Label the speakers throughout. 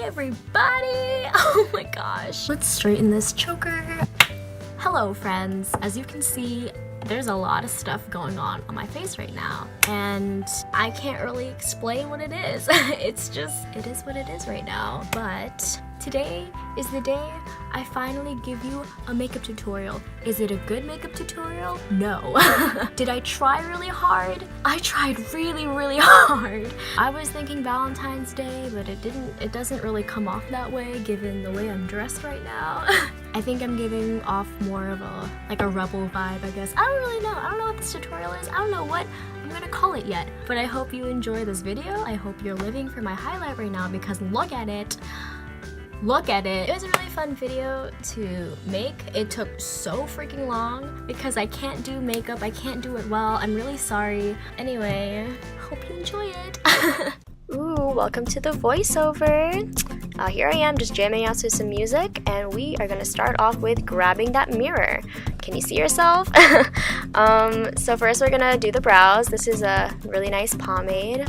Speaker 1: everybody! Oh my gosh. Let's straighten this choker. Hello friends. As you can see, there's a lot of stuff going on my face right now, and I can't really explain what it is. It is what it is right now. But today is the day I finally give you a makeup tutorial. Is it a good makeup tutorial? No. Did I try really hard? I tried really hard. I was thinking Valentine's Day, but it doesn't really come off that way given the way I'm dressed right now. I think I'm giving off more of a rebel vibe, I guess. I don't really know. I don't know what this tutorial is. I don't know what I'm gonna call it yet. But I hope you enjoy this video. I hope you're living for my highlight right now because look at it. Look at it. It was a really fun video to make. It took so freaking long because I can't do makeup. I can't do it well. I'm really sorry. Anyway, hope you enjoy it. Ooh, welcome to the voiceover. Here I am just jamming out to some music, and we are gonna start off with grabbing that mirror. Can you see yourself? So first we're gonna do the brows. This is a really nice pomade.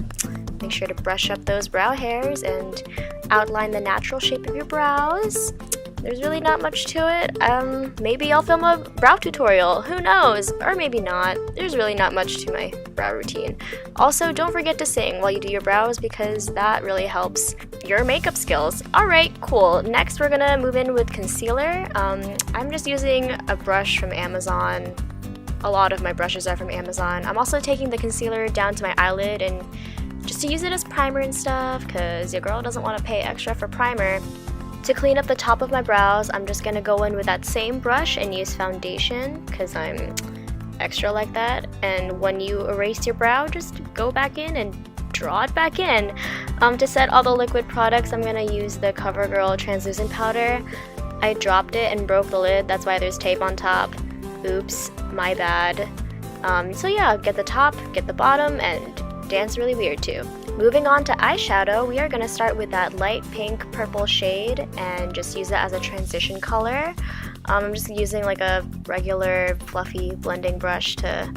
Speaker 1: Make sure to brush up those brow hairs and outline the natural shape of your brows. There's really not much to it. Maybe I'll film a brow tutorial. Who knows? Or maybe not. There's really not much to my brow routine. Also, don't forget to sing while you do your brows because that really helps your makeup skills. Alright, cool. Next we're gonna move in with concealer. I'm just using a brush from Amazon. A lot of my brushes are from Amazon. I'm also taking the concealer down to my eyelid and just to use it as primer and stuff because your girl doesn't want to pay extra for primer. To clean up the top of my brows, I'm just going to go in with that same brush and use foundation because I'm extra like that. And when you erase your brow, just go back in and draw it back in. To set all the liquid products, I'm going to use the CoverGirl translucent powder. I dropped it and broke the lid, that's why there's tape on top. Oops, my bad. So yeah, get the top, get the bottom, and dance really weird too. Moving on to eyeshadow, we are going to start with that light pink purple shade and just use that as a transition color. I'm just using like a regular fluffy blending brush to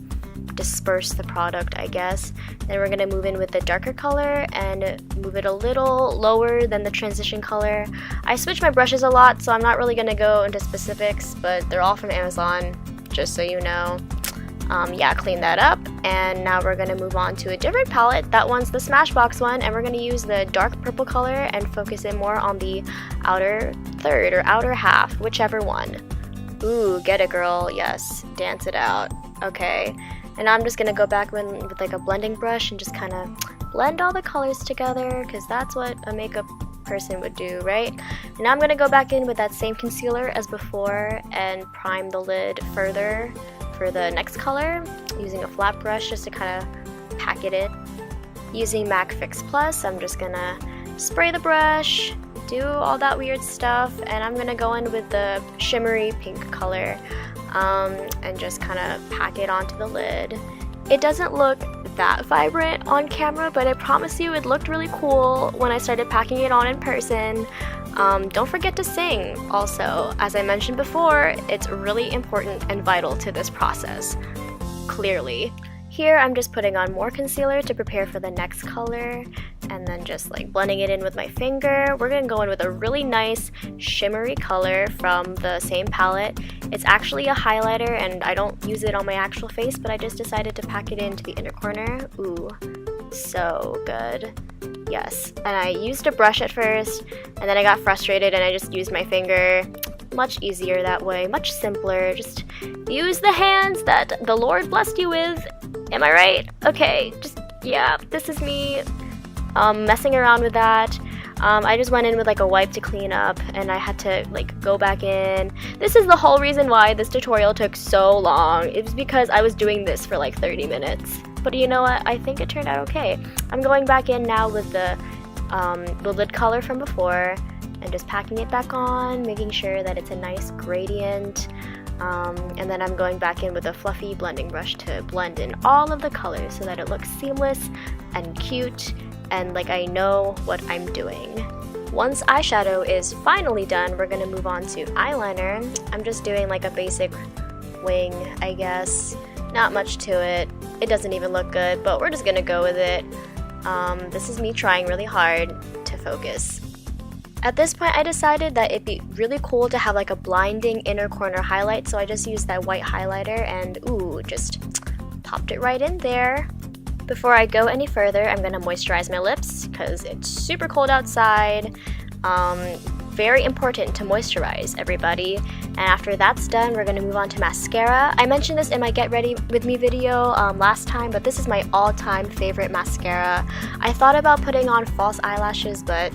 Speaker 1: disperse the product, I guess. Then we're going to move in with the darker color and move it a little lower than the transition color. I switch my brushes a lot, so I'm not really going to go into specifics, but they're all from Amazon, just so you know. Yeah, clean that up, and now we're going to move on to a different palette. That one's the Smashbox one, and we're going to use the dark purple color and focus it more on the outer third or outer half, whichever one. Ooh, get it girl, yes, dance it out. Okay, and I'm just going to go back with like a blending brush and just kind of blend all the colors together because that's what a makeup person would do, right? And now I'm going to go back in with that same concealer as before and prime the lid further for the next color, using a flat brush just to kind of pack it in. Using MAC Fix Plus, I'm just gonna spray the brush, do all that weird stuff, and I'm gonna go in with the shimmery pink color and just kind of pack it onto the lid. It doesn't look that vibrant on camera, but I promise you it looked really cool when I started packing it on in person. Don't forget to sing. Also, as I mentioned before, it's really important and vital to this process. Clearly. Here I'm just putting on more concealer to prepare for the next color and then just like blending it in with my finger. We're gonna go in with a really nice shimmery color from the same palette. It's actually a highlighter and I don't use it on my actual face, but I just decided to pack it into the inner corner. Ooh, so good. Yes, and I used a brush at first and then I got frustrated and I just used my finger. Much easier that way, much simpler. Just use the hands that the Lord blessed you with. Am I right? Okay, just, yeah, this is me messing around with that. I just went in with like a wipe to clean up and I had to like go back in. This is the whole reason why this tutorial took so long. It was because I was doing this for like 30 minutes. But you know what? I think it turned out okay. I'm going back in now with the lid color from before and just packing it back on, making sure that it's a nice gradient. And then I'm going back in with a fluffy blending brush to blend in all of the colors so that it looks seamless and cute and like I know what I'm doing. Once eyeshadow is finally done, we're gonna move on to eyeliner. I'm just doing like a basic wing, I guess. Not much to it. It doesn't even look good, but we're just gonna go with it. This is me trying really hard to focus. At this point, I decided that it'd be really cool to have like a blinding inner corner highlight, so I just used that white highlighter and ooh, just popped it right in there. Before I go any further, I'm gonna moisturize my lips because it's super cold outside. Very important to moisturize, everybody. And after that's done, we're gonna move on to mascara. I mentioned this in my Get Ready With Me video last time, but this is my all-time favorite mascara. I thought about putting on false eyelashes, but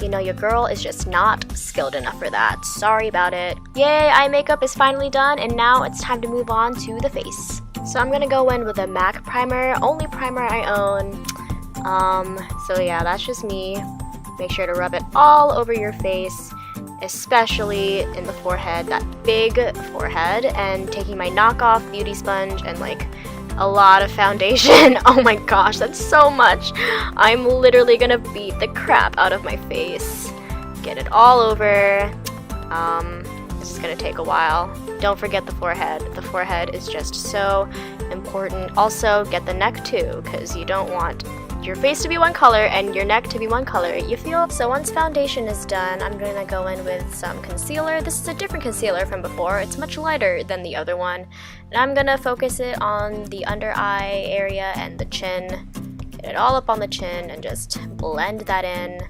Speaker 1: you know, your girl is just not skilled enough for that. Sorry about it. Yay, eye makeup is finally done, and now it's time to move on to the face. So I'm gonna go in with a MAC primer, only primer I own. So yeah, that's just me. Make sure to rub it all over your face, especially in the forehead, that big forehead, and taking my knockoff beauty sponge and like a lot of foundation. Oh my gosh, that's so much. I'm literally gonna beat the crap out of my face. Get it all over. This is gonna take a while. Don't forget the forehead. The forehead is just so important. Also, get the neck too, because you don't want your face to be one color and your neck to be one color. You feel? So once foundation is done, I'm gonna go in with some concealer. This is a different concealer from before. It's much lighter than the other one. And I'm gonna focus it on the under eye area and the chin. Get it all up on the chin and just blend that in.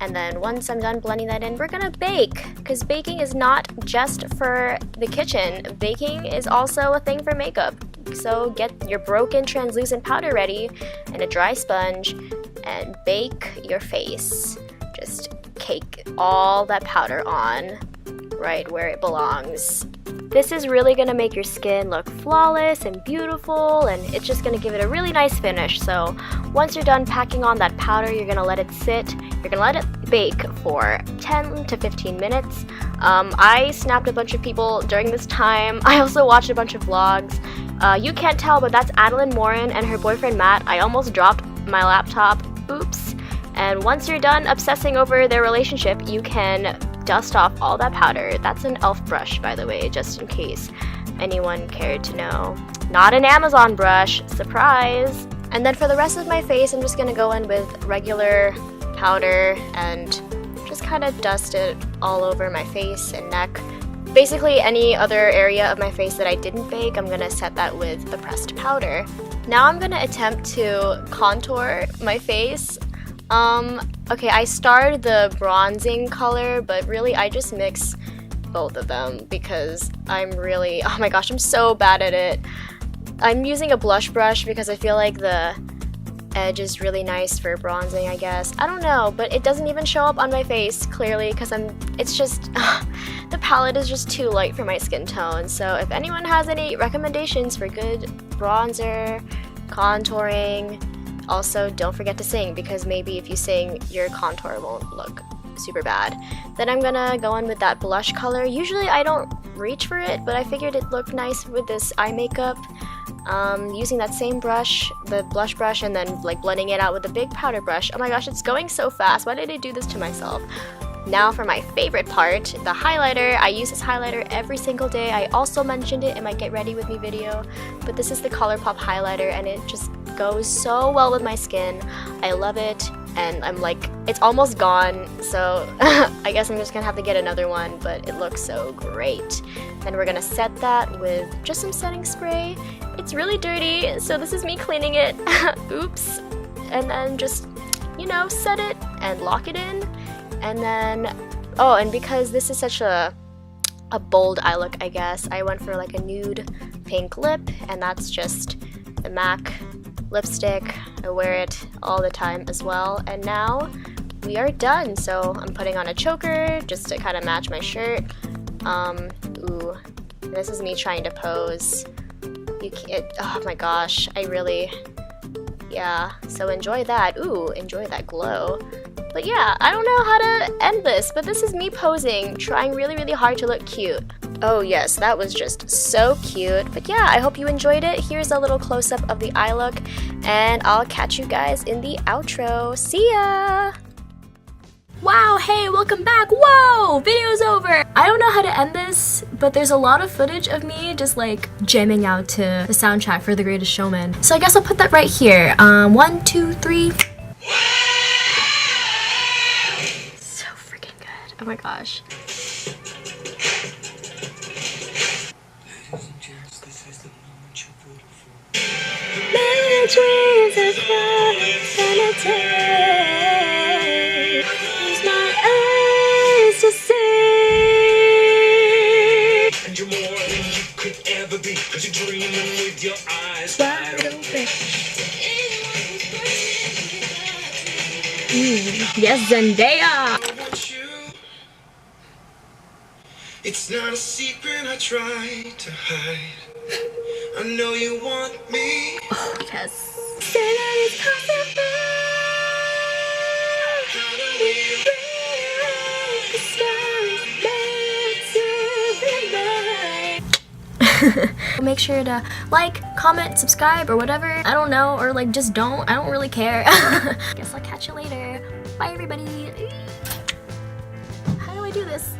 Speaker 1: And then once I'm done blending that in, we're gonna bake, because baking is not just for the kitchen. Baking is also a thing for makeup. So get your broken translucent powder ready and a dry sponge and bake your face. Just cake all that powder on right where it belongs. This is really gonna make your skin look flawless and beautiful, and it's just gonna give it a really nice finish. So once you're done packing on that powder, you're gonna let it sit. You're gonna let it bake for 10 to 15 minutes. I snapped a bunch of people during this time. I also watched a bunch of vlogs. You can't tell, but that's Adeline Morin and her boyfriend Matt. I almost dropped my laptop. Oops. And once you're done obsessing over their relationship, you can dust off all that powder. That's an e.l.f. brush, by the way, just in case anyone cared to know. Not an Amazon brush. Surprise! And then for the rest of my face, I'm just gonna go in with regular powder and just kind of dust it all over my face and neck. Basically, any other area of my face that I didn't bake, I'm gonna set that with the pressed powder. Now I'm gonna attempt to contour my face. Okay, I started the bronzing color, but really I just mix both of them because I'm really, oh my gosh, I'm so bad at it. I'm using a blush brush because I feel like the edge is really nice for bronzing, I guess. I don't know, but it doesn't even show up on my face clearly because it's just, the palette is just too light for my skin tone. So if anyone has any recommendations for good bronzer, contouring, also don't forget to sing, because maybe if you sing, your contour won't look super bad. Then I'm gonna go in with that blush color. Usually I don't reach for it, but I figured it looked nice with this eye makeup. Using that same brush, the blush brush, and then like blending it out with a big powder brush. Oh my gosh, it's going so fast. Why did I do this to myself? Now for my favorite part, the highlighter. I use this highlighter every single day. I also mentioned it in my Get Ready With Me video, but this is the ColourPop highlighter and it just goes so well with my skin. I love it, and I'm like, it's almost gone, so I guess I'm just gonna have to get another one, but it looks so great. Then we're gonna set that with just some setting spray. It's really dirty, so this is me cleaning it. Oops. And then just, you know, set it and lock it in. And then, oh, and because this is such a bold eye look, I guess, I went for like a nude pink lip, and that's just the MAC lipstick. I wear it all the time as well. And now we are done. So I'm putting on a choker just to kind of match my shirt. Ooh, this is me trying to pose. You can't, oh my gosh, I really, yeah, so enjoy that. Ooh, enjoy that glow. But yeah, I don't know how to end this, but this is me posing, trying really, really hard to look cute. Oh yes, that was just so cute. But yeah, I hope you enjoyed it. Here's a little close-up of the eye look, and I'll catch you guys in the outro. See ya! Wow, hey, welcome back. Whoa, video's over. I don't know how to end this, but there's a lot of footage of me just like jamming out to the soundtrack for The Greatest Showman. So I guess I'll put that right here. 1, 2, 3. So freaking Oh my gosh. Dreams are gonna take. Use my eyes to see. And you're more than you could ever be, 'cause you're dreaming with your eyes wide open. Yes, Zendaya. It's not a secret I try to hide. I know you want me. Oh, yes. Say that it's possible. How do we rewrite the stars back to the light? Make sure to like, comment, subscribe, or whatever. I don't know, or like just don't. I don't really care. Guess I'll catch you later. Bye, everybody. How do I do this?